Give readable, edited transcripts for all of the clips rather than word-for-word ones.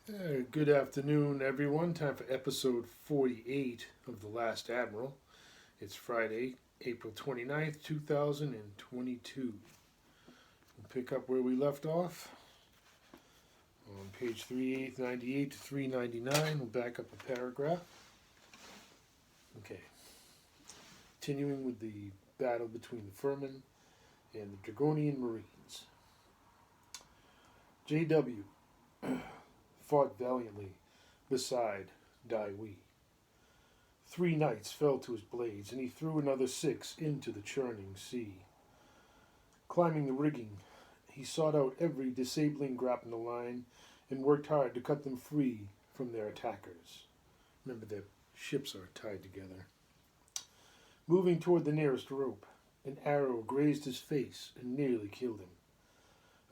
Good afternoon, everyone. Time for episode 48 of The Last Admiral. It's Friday, April 29th, 2022. We'll pick up where we left off on page 3898 to 399. We'll back up a paragraph. Okay. Continuing with the battle between the Furmen and the Dragonian Marines. J.W. fought valiantly beside Dai Wei. 3 knights fell to his blades, and he threw another 6 into the churning sea. Climbing the rigging, he sought out every disabling grap in the line and worked hard to cut them free from their attackers. Remember, their ships are tied together. Moving toward the nearest rope, an arrow grazed his face and nearly killed him.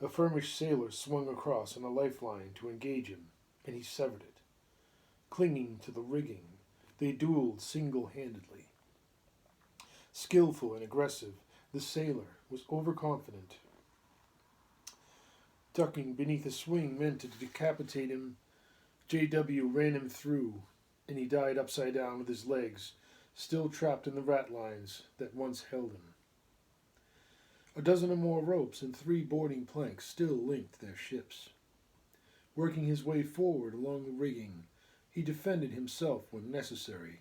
A Firmish sailor swung across on a lifeline to engage him, and he severed it. Clinging to the rigging, they dueled single-handedly. Skillful and aggressive, the sailor was overconfident. Ducking beneath a swing meant to decapitate him. J.W. ran him through, and he died upside down with his legs still trapped in the ratlines that once held him. A dozen or more ropes and 3 boarding planks still linked their ships. Working his way forward along the rigging, he defended himself when necessary,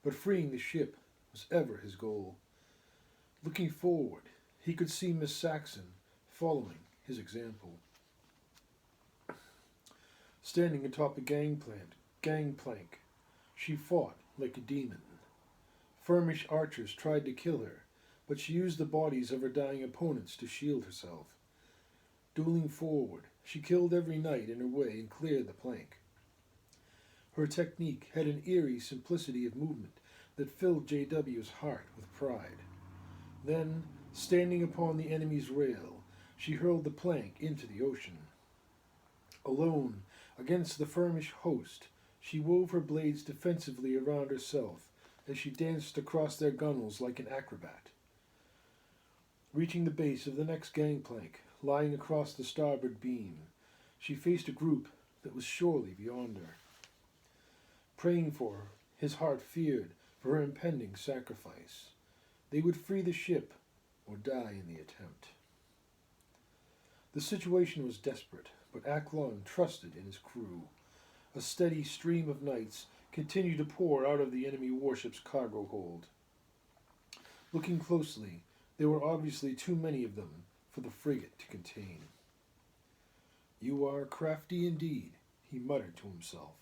but freeing the ship was ever his goal. Looking forward, he could see Miss Saxon following his example. Standing atop a gangplank, she fought like a demon. Firmish archers tried to kill her, but she used the bodies of her dying opponents to shield herself. Dueling forward, she killed every knight in her way and cleared the plank. Her technique had an eerie simplicity of movement that filled J.W.'s heart with pride. Then, standing upon the enemy's rail, she hurled the plank into the ocean. Alone, against the Firmish host, she wove her blades defensively around herself as she danced across their gunwales like an acrobat. Reaching the base of the next gangplank, lying across the starboard beam, she faced a group that was surely beyond her. Praying for her, his heart feared for her impending sacrifice. They would free the ship or die in the attempt. The situation was desperate, but Acklon trusted in his crew. A steady stream of knights continued to pour out of the enemy warship's cargo hold. Looking closely, there were obviously too many of them for the frigate to contain. "You are crafty indeed," he muttered to himself.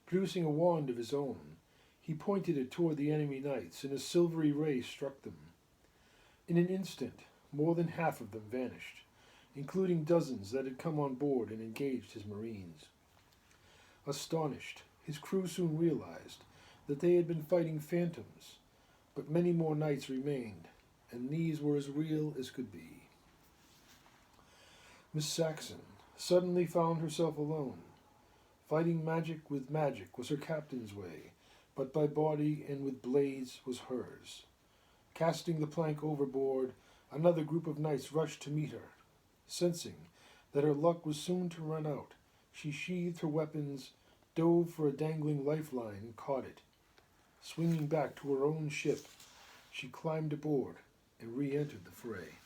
Producing a wand of his own, he pointed it toward the enemy knights, and a silvery ray struck them. In an instant, more than half of them vanished, including dozens that had come on board and engaged his marines. Astonished, his crew soon realized that they had been fighting phantoms, but many more knights remained, and these were as real as could be. Miss Saxon suddenly found herself alone. Fighting magic with magic was her captain's way, but by body and with blades was hers. Casting the plank overboard, another group of knights rushed to meet her. Sensing that her luck was soon to run out, she sheathed her weapons, dove for a dangling lifeline, and caught it. Swinging back to her own ship, she climbed aboard and re-entered the fray.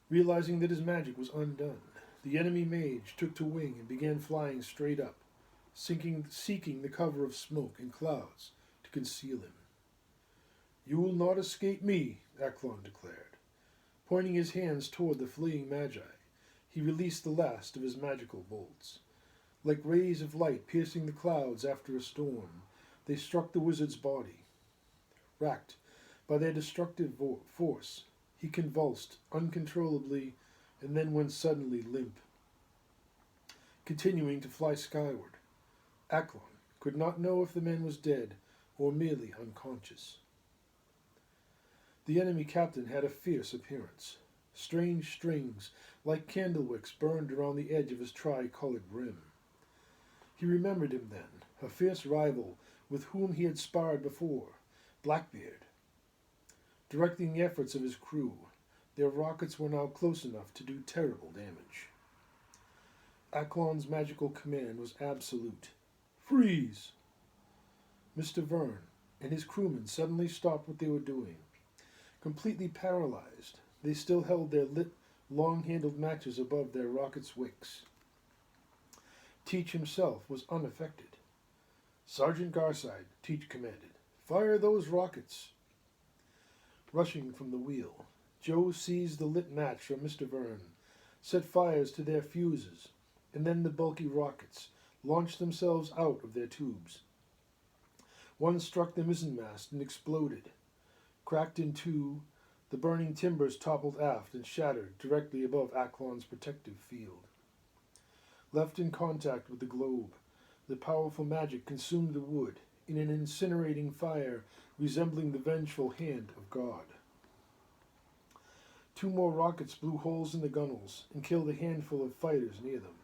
Realizing that his magic was undone, the enemy mage took to wing and began flying straight up, seeking the cover of smoke and clouds to conceal him. "You will not escape me," Acklon declared. Pointing his hands toward the fleeing magi, he released the last of his magical bolts. Like rays of light piercing the clouds after a storm, they struck the wizard's body. Racked by their destructive force, he convulsed uncontrollably and then went suddenly limp. Continuing to fly skyward, Acklon could not know if the man was dead or merely unconscious. The enemy captain had a fierce appearance. Strange strings, like candle wicks, burned around the edge of his tri-colored rim. He remembered him then, a fierce rival with whom he had sparred before, Blackbeard. Directing the efforts of his crew, Their rockets were now close enough to do terrible damage. Acklon's magical command was absolute. Freeze! Mr. Verne and his crewmen suddenly stopped what they were doing. Completely paralyzed, they still held their lit, long-handled matches above their rockets' wicks. Teach himself was unaffected. Sergeant Garside, Teach commanded, fire those rockets. Rushing from the wheel, Joe seized the lit match from Mr. Verne, set fires to their fuses, and then the bulky rockets launched themselves out of their tubes. One struck the mizzenmast and exploded. Cracked in two, the burning timbers toppled aft and shattered directly above Acklon's protective field. Left in contact with the globe, the powerful magic consumed the wood in an incinerating fire resembling the vengeful hand of God. Two more rockets blew holes in the gunnels and killed a handful of fighters near them.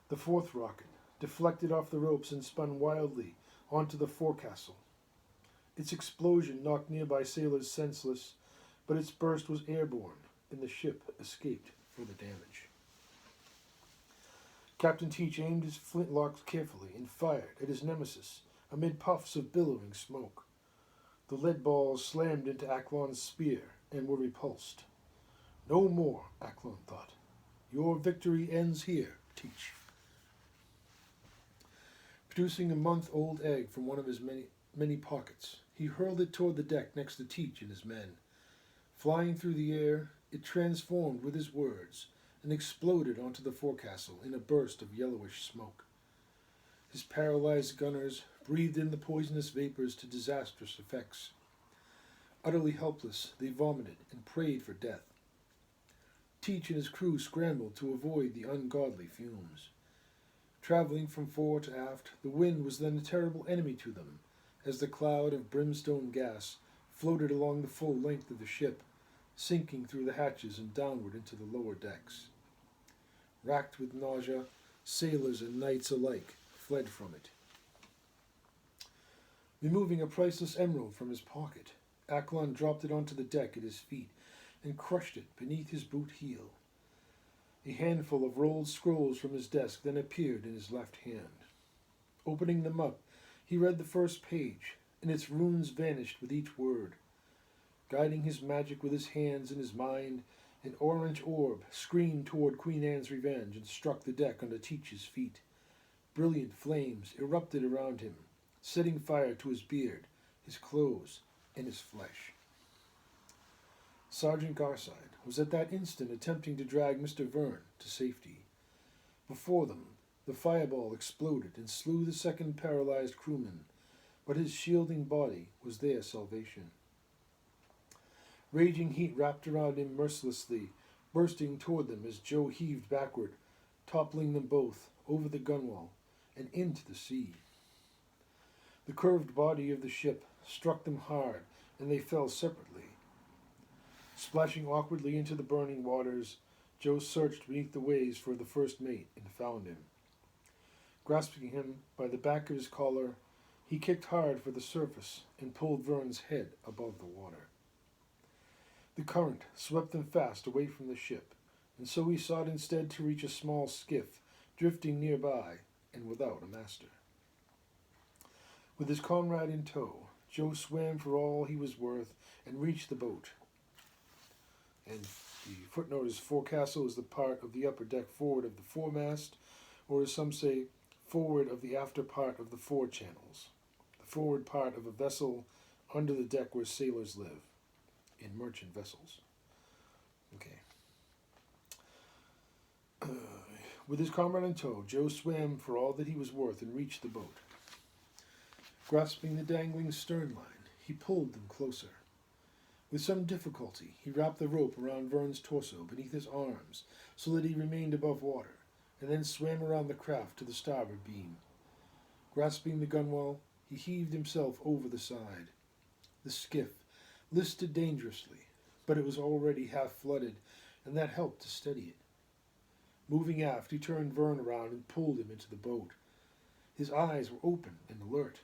The fourth rocket deflected off the ropes and spun wildly onto the forecastle. Its explosion knocked nearby sailors senseless, but its burst was airborne, and the ship escaped further damage. Captain Teach aimed his flintlocks carefully and fired at his nemesis amid puffs of billowing smoke. The lead balls slammed into Acklon's spear and were repulsed. No more, Acklon thought. Your victory ends here, Teach. Producing a month-old egg from one of his many pockets, he hurled it toward the deck next to Teach and his men. Flying through the air, it transformed with his words and exploded onto the forecastle in a burst of yellowish smoke. His paralyzed gunners breathed in the poisonous vapors to disastrous effects. Utterly helpless, they vomited and prayed for death. Teach and his crew scrambled to avoid the ungodly fumes. Traveling from fore to aft, the wind was then a terrible enemy to them, as the cloud of brimstone gas floated along the full length of the ship, sinking through the hatches and downward into the lower decks. Racked with nausea, sailors and knights alike fled from it. Removing a priceless emerald from his pocket, Acklon dropped it onto the deck at his feet and crushed it beneath his boot heel. A handful of rolled scrolls from his desk then appeared in his left hand. Opening them up, he read the first page, and its runes vanished with each word. Guiding his magic with his hands and his mind, an orange orb screamed toward Queen Anne's Revenge and struck the deck under Teach's feet. Brilliant flames erupted around him, setting fire to his beard, his clothes, and his flesh. Sergeant Garside was at that instant attempting to drag Mr. Verne to safety. Before them, the fireball exploded and slew the second paralyzed crewman, but his shielding body was their salvation. Raging heat wrapped around him mercilessly, bursting toward them as Joe heaved backward, toppling them both over the gunwale and into the sea. The curved body of the ship struck them hard, and they fell separately. Splashing awkwardly into the burning waters, Joe searched beneath the waves for the first mate and found him. Grasping him by the back of his collar, he kicked hard for the surface and pulled Verne's head above the water. The current swept them fast away from the ship, and so he sought instead to reach a small skiff drifting nearby and without a master. With his comrade in tow, Joe swam for all he was worth and reached the boat. And the footnote is forecastle is the part of the upper deck forward of the foremast, or as some say, forward of the after part of the fore channels, the forward part of a vessel under the deck where sailors live, in merchant vessels. Okay. With his comrade in tow, Joe swam for all that he was worth and reached the boat. Grasping the dangling stern line, he pulled them closer. With some difficulty, he wrapped the rope around Verne's torso beneath his arms so that he remained above water, and then swam around the craft to the starboard beam. Grasping the gunwale, he heaved himself over the side. The skiff listed dangerously, but it was already half flooded, and that helped to steady it. Moving aft, he turned Verne around and pulled him into the boat. His eyes were open and alert.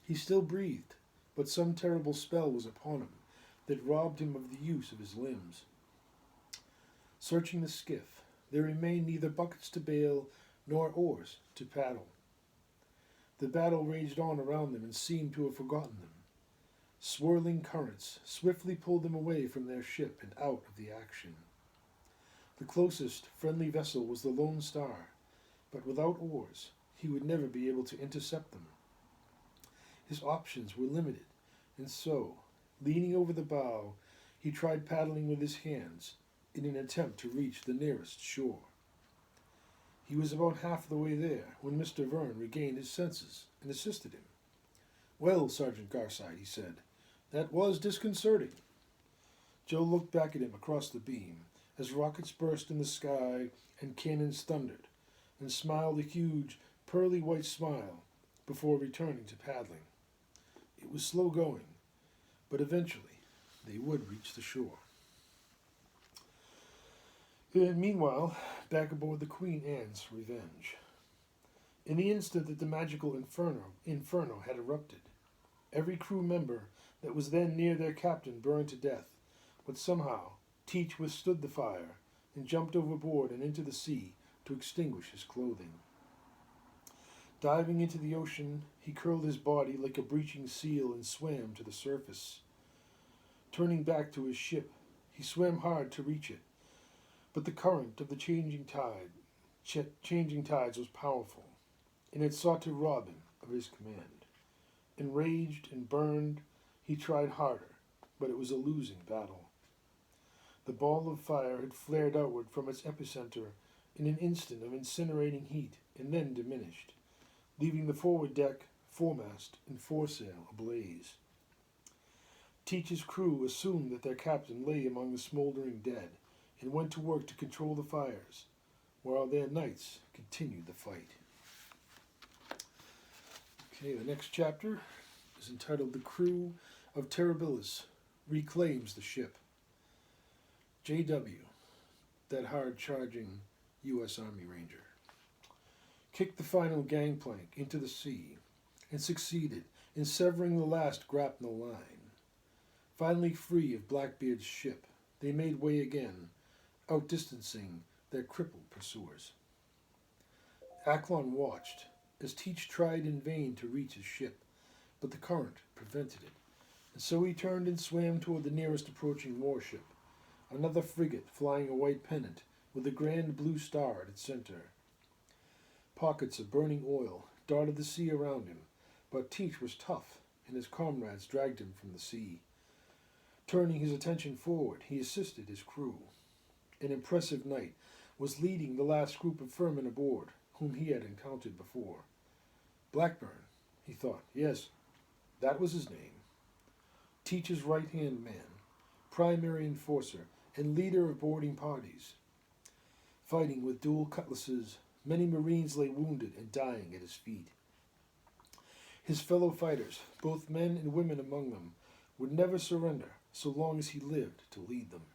He still breathed, but some terrible spell was upon him that robbed him of the use of his limbs. Searching the skiff, there remained neither buckets to bail nor oars to paddle. The battle raged on around them and seemed to have forgotten them. Swirling currents swiftly pulled them away from their ship and out of the action. The closest friendly vessel was the Lone Star, but without oars, he would never be able to intercept them. His options were limited, and so, leaning over the bow, he tried paddling with his hands in an attempt to reach the nearest shore. He was about half the way there when Mr. Verne regained his senses and assisted him. "Well, Sergeant Garside," he said, "that was disconcerting." Joe looked back at him across the beam as rockets burst in the sky and cannons thundered, and smiled a huge, pearly white smile before returning to paddling. It was slow going, but eventually they would reach the shore. And meanwhile, back aboard the Queen Anne's Revenge. In the instant that the magical inferno had erupted, every crew member that was then near their captain burned to death, but somehow Teach withstood the fire and jumped overboard and into the sea to extinguish his clothing. Diving into the ocean, he curled his body like a breaching seal and swam to the surface. Turning back to his ship, he swam hard to reach it, but the current of the changing tides was powerful, and it sought to rob him of his command. Enraged and burned, he tried harder, but it was a losing battle. The ball of fire had flared outward from its epicenter in an instant of incinerating heat, and then diminished, leaving the forward deck, foremast, and foresail ablaze. Teach's crew assumed that their captain lay among the smoldering dead, and went to work to control the fires, while their knights continued the fight. Okay, the next chapter is entitled "The Crew of Terribilis Reclaims the Ship." J.W., that hard-charging U.S. Army Ranger, kicked the final gangplank into the sea and succeeded in severing the last grapnel line. Finally free of Blackbeard's ship, they made way again, outdistancing their crippled pursuers. Acklon watched as Teach tried in vain to reach his ship, but the current prevented it, and so he turned and swam toward the nearest approaching warship, another frigate flying a white pennant with a grand blue star at its center. Pockets of burning oil dotted the sea around him, but Teach was tough, and his comrades dragged him from the sea. Turning his attention forward, he assisted his crew. An impressive knight was leading the last group of Furmen aboard, whom he had encountered before. Blackburn, he thought. Yes, that was his name. Teach's right-hand man, primary enforcer, and leader of boarding parties. Fighting with dual cutlasses, many Marines lay wounded and dying at his feet. His fellow fighters, both men and women among them, would never surrender so long as he lived to lead them.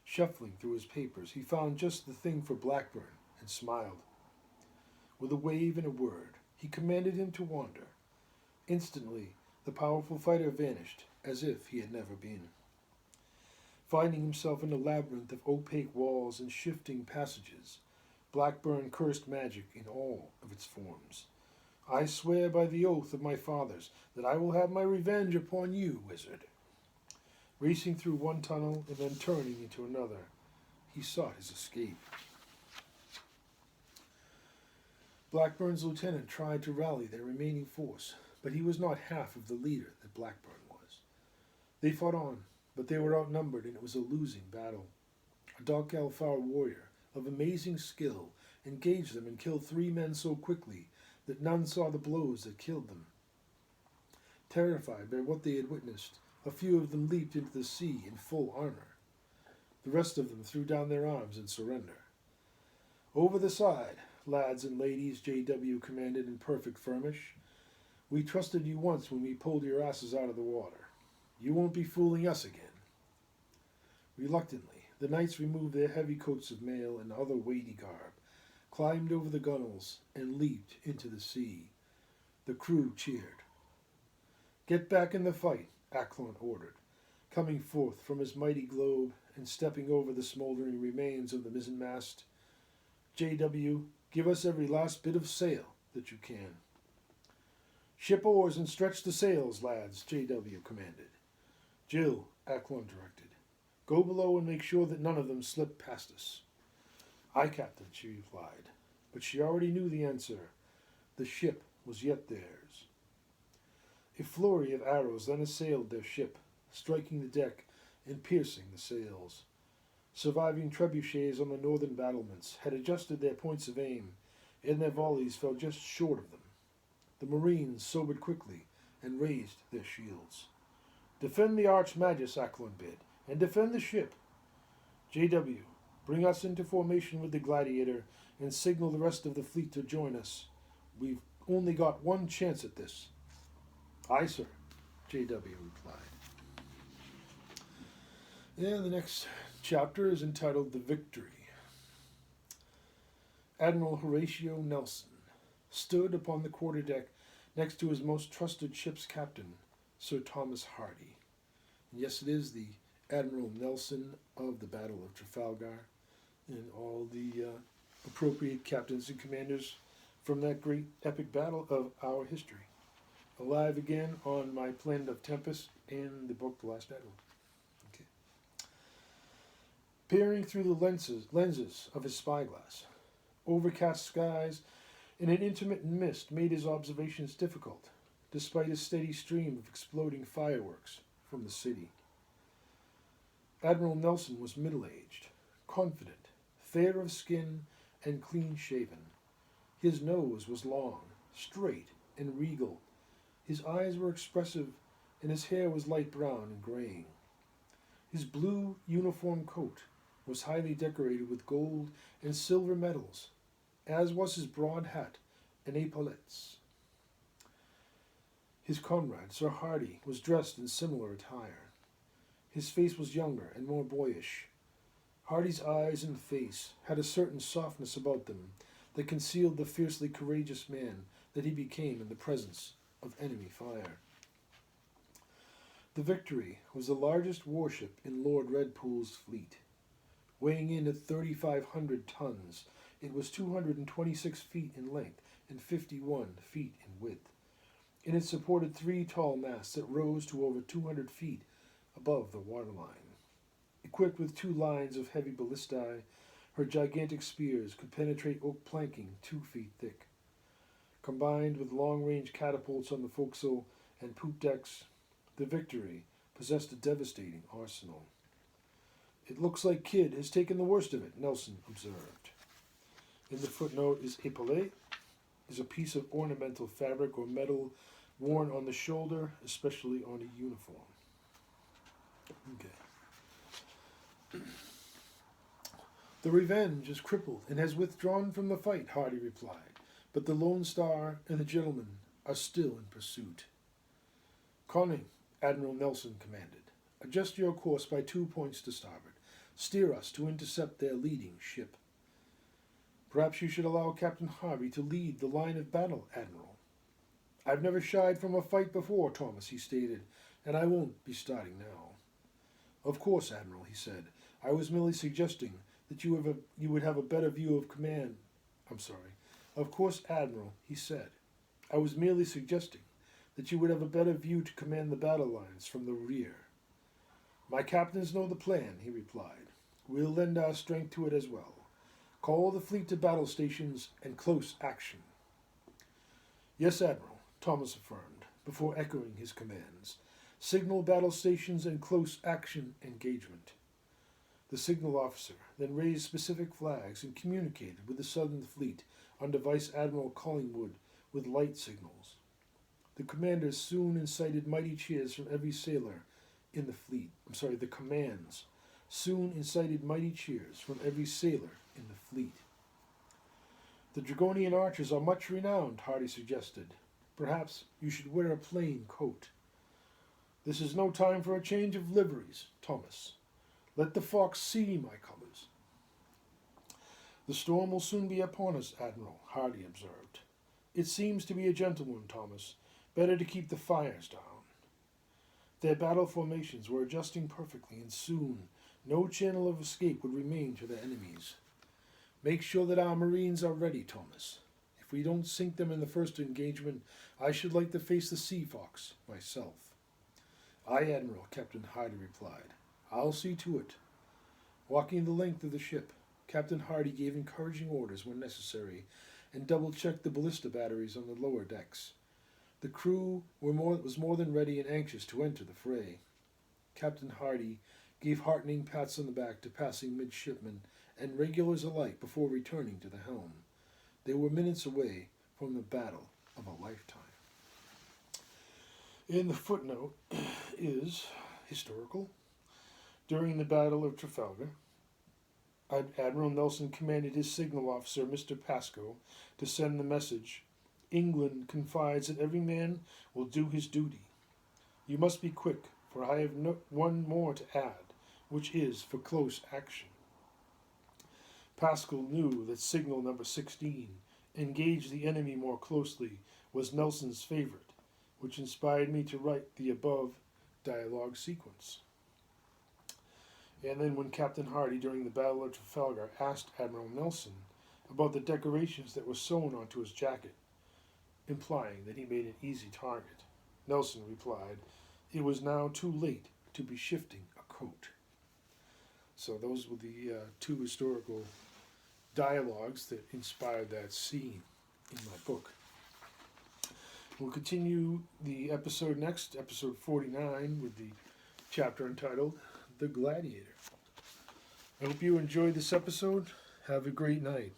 Shuffling through his papers, he found just the thing for Blackburn and smiled. With a wave and a word, he commanded him to wander. Instantly, the powerful fighter vanished, as if he had never been. Finding himself in a labyrinth of opaque walls and shifting passages, Blackburn cursed magic in all of its forms. "I swear by the oath of my fathers that I will have my revenge upon you, wizard." Racing through one tunnel and then turning into another, he sought his escape. Blackburn's lieutenant tried to rally their remaining force, but he was not half of the leader that Blackburn was. They fought on, but they were outnumbered, and it was a losing battle. A dark Alfar warrior of amazing skill engaged them and killed 3 men so quickly that none saw the blows that killed them. Terrified by what they had witnessed, a few of them leaped into the sea in full armor. The rest of them threw down their arms in surrender. "Over the side, lads and ladies," J.W. commanded in perfect Firmish. "We trusted you once when we pulled your asses out of the water. You won't be fooling us again." Reluctantly, the knights removed their heavy coats of mail and other weighty garb, climbed over the gunwales, and leaped into the sea. The crew cheered. "Get back in the fight," Acklon ordered, coming forth from his mighty globe and stepping over the smoldering remains of the mizzenmast. J.W., give us every last bit of sail that you can. Ship oars and stretch the sails, lads, J.W. commanded. Jill, Acklon directed. Go below and make sure that none of them slip past us. Aye, Captain, she replied, but she already knew the answer. The ship was yet theirs. A flurry of arrows then assailed their ship, striking the deck and piercing the sails. Surviving trebuchets on the northern battlements had adjusted their points of aim, and their volleys fell just short of them. The Marines sobered quickly and raised their shields. Defend the Archmagus, Acklon bid, and defend the ship. J.W., bring us into formation with the Gladiator and signal the rest of the fleet to join us. We've only got one chance at this. Aye, sir, J.W. replied. And the next chapter is entitled The Victory. Admiral Horatio Nelson stood upon the quarterdeck next to his most trusted ship's captain, Sir Thomas Hardy. And yes, it is the Admiral Nelson of the Battle of Trafalgar, and all the appropriate captains and commanders from that great epic battle of our history. Alive again on my Planet of Tempest and the book The Last Admiral. Okay. Peering through the lenses of his spyglass, overcast skies and an intermittent mist made his observations difficult, despite a steady stream of exploding fireworks from the city. Admiral Nelson was middle-aged, confident, fair of skin, and clean-shaven. His nose was long, straight, and regal. His eyes were expressive, and his hair was light brown and graying. His blue uniform coat was highly decorated with gold and silver medals, as was his broad hat and epaulettes. His comrade, Sir Hardy, was dressed in similar attire. His face was younger and more boyish. Hardy's eyes and face had a certain softness about them that concealed the fiercely courageous man that he became in the presence of enemy fire. The Victory was the largest warship in Lord Redpool's fleet. Weighing in at 3,500 tons, it was 226 feet in length and 51 feet in width, and it supported 3 tall masts that rose to over 200 feet above the waterline. Equipped with 2 lines of heavy ballistae, her gigantic spears could penetrate oak planking 2 feet thick. Combined with long-range catapults on the forecastle and poop decks, the Victory possessed a devastating arsenal. It looks like Kidd has taken the worst of it, Nelson observed. In the footnote is epaulet, is a piece of ornamental fabric or metal worn on the shoulder, especially on a uniform. Okay. The Revenge is crippled and has withdrawn from the fight, Hardy replied, but the Lone Star and the Gentleman are still in pursuit. Conning, Admiral Nelson commanded, adjust your course by 2 points to starboard. Steer us to intercept their leading ship. Perhaps you should allow Captain Harvey to lead the line of battle, Admiral. I've never shied from a fight before, Thomas, he stated, and I won't be starting now. Of course, Admiral, he said. I was merely suggesting that you would have a better view of command. Of course, Admiral, he said. I was merely suggesting that you would have a better view to command the battle lines from the rear. My captains know the plan, he replied. We'll lend our strength to it as well. Call the fleet to battle stations and close action. Yes, Admiral, Thomas affirmed, before echoing his commands. Signal battle stations and close action engagement. The signal officer then raised specific flags and communicated with the Southern Fleet under Vice Admiral Collingwood with light signals. The commanders soon incited mighty cheers from every sailor in the fleet. The commands soon incited mighty cheers from every sailor in the fleet. The Dragonian archers are much renowned, Hardy suggested. Perhaps you should wear a plain coat. This is no time for a change of liveries, Thomas. Let the fox see my colors. The storm will soon be upon us, Admiral, Hardy observed. It seems to be a gentle one, Thomas. Better to keep the fires down. Their battle formations were adjusting perfectly, and soon No channel of escape would remain to the enemies. Make sure that our Marines are ready, Thomas. If we don't sink them in the first engagement, I should like to face the Sea Fox myself. Aye, Admiral, Captain Hardy replied. I'll see to it. Walking the length of the ship, Captain Hardy gave encouraging orders when necessary and double-checked the ballista batteries on the lower decks. The crew was more than ready and anxious to enter the fray. Captain Hardy gave heartening pats on the back to passing midshipmen and regulars alike before returning to the helm. They were minutes away from the battle of a lifetime. In the footnote is historical. During the Battle of Trafalgar, Admiral Nelson commanded his signal officer, Mr. Pascoe, to send the message, England confides that every man will do his duty. You must be quick, for I have one more to add, which is for close action. Pascal knew that signal number 16, engage the enemy more closely, was Nelson's favorite, which inspired me to write the above dialogue sequence. And then when Captain Hardy, during the Battle of Trafalgar, asked Admiral Nelson about the decorations that were sewn onto his jacket, implying that he made an easy target, Nelson replied, it was now too late to be shifting a coat. So those were the two historical dialogues that inspired that scene in my book. We'll continue the episode next, episode 49, with the chapter entitled The Gladiator. I hope you enjoyed this episode. Have a great night.